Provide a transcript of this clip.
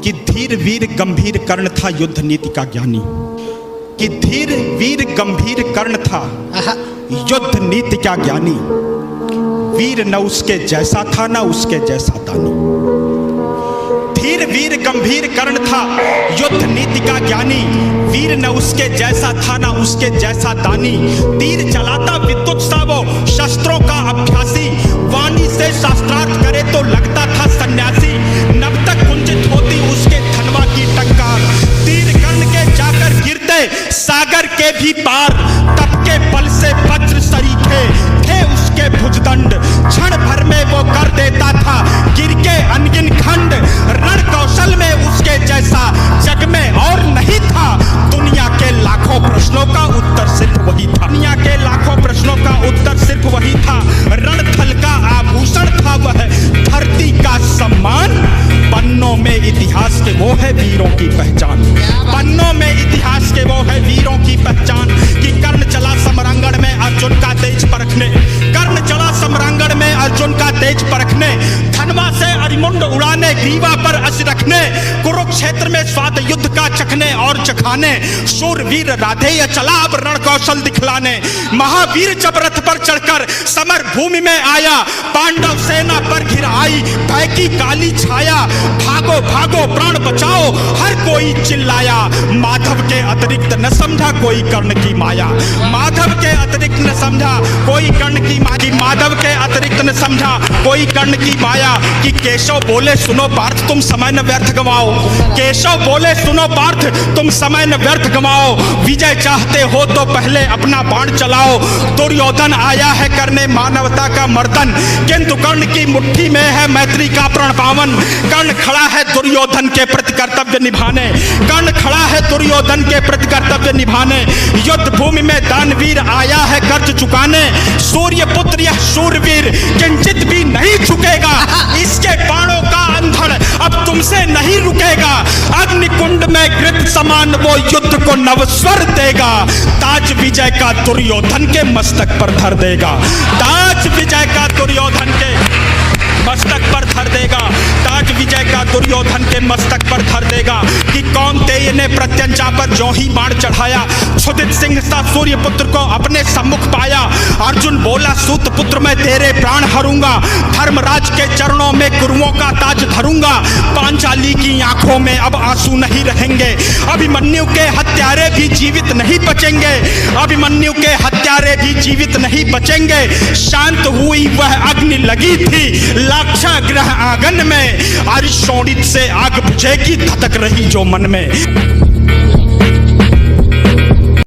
कि धीर वीर गंभीर कर्ण था युद्ध नीति का ज्ञानी, कि धीर वीर गंभीर कर्ण था युद्ध नीति का ज्ञानी। वीर न उसके जैसा था न उसके जैसा दानी। धीर वीर गंभीर कर्ण था युद्ध नीति का ज्ञानी। वीर न उसके जैसा था न उसके जैसा दानी। तीर चलाता विद्युत सा वो शस्त्रों का अभ्यासी। वाणी से शास्त्रार्थ करे तो लगता था सन्यासी। नब तक कुंजित होती उसके धनवा की टंकार। तीर कर्ण के जाकर गिरते सागर के भी पार। तप के बल से वज्र सरीखे थे उसके भुजदंड। क्षण भर में वो कर देता था गिर के अनगिन खंड। रण कौशल में उसके जैसा जग में और नहीं था। दुनिया के लाखों प्रश्नों का उत्तर सिर्फ वही था। दुनिया के लाखों प्रश्नों का उत्तर सिर्फ वही था। रणथल का आभूषण था वह, धरती का सम्मान। पन्नों में इतिहास के वो है वीरों की पहचान। पन्नों में इतिहास के वो है वीरों की पहचान। कि कर्ण चला समरांगण में अर्जुन का तेज परखने। कर्ण चला समरांगण में अर्जुन का तेज परखने। धनवा से अरिमुंड उड़ाने, ग्रीवा पर अस रखने। कुरुक्षेत्र में स्वाद युद्ध का चखने और चखाने। शूरवीर राधेय चला अब रण कौशल दिखलाने। महावीर जब रथ पर चढ़कर समर भूमि में आया। पांडव सेना पर घिर आई भय की काली छाया। भागो भागो प्राण बचाओ हर कोई चिल्लाया। माधव के अतिरिक्त न समझा कोई कर्ण की माया। माधव के अतिरिक्त न समझा कोई कर्ण की माया। माधव के अतिरिक्त न समझा कोई कर्ण की माया। कि केशव बोले सुनो पार्थ तुम समय न व्यर्थ गवाओ। केशव बोले सुनो पार्थ तुम समय न व्यर्थ गवाओ। विजय चाहते हो तो पहले अपना बाण चलाओ। दुर्योधन आया है करने मानवता का मर्दन। किंतु कर्ण की मुट्ठी में है मैत्री का प्रण पावन। कर्ण खड़ा है दुर्योधन के प्रति कर्तव्य निभाने। कर्ण खड़ा है दुर्योधन के प्रति कर्तव्य निभाने। युद्ध भूमि में दानवीर आया है कर्ज चुकाने। सूर्य पुत्र यह शूरवीर किंचित भी नहीं झुकेगा। इसके बाणों का अंधड़ अब तुमसे नहीं रुकेगा। अग्निकुंड में घृत समान वो युद्ध को नवस्वर देगा। ताज विजय का दुर्योधन के मस्तक पर धर देगा। ताज विजय का दुर्योधन के मस्तक पर धर देगा। ताज विजय का दुर्योधन के मस्तक पर धर देगा। कि कौन्तेय ने प्रत्यंचा पर जो ही बाण चढ़ाया। क्षुधित सिंह सा सूर्य पुत्र को अपने सम्मुख पाया। अर्जुन बोला सूत पुत्र मैं तेरे प्राण हरूंगा। धर्मराज के चरणों में कुरुओं का ताज धरूंगा। पांचाली की आंखों में अब आंसू नहीं रहेंगे। अभिमन्यु के हत्यारे भी जीवित नहीं बचेंगे। अभिमन्यु के हत्यारे भी जीवित नहीं बचेंगे। शांत हुई वह अग्नि लगी थी लाक्षागृह आंगन में। अरिशोणित से आग बुझेगी धधक रही जो मन में।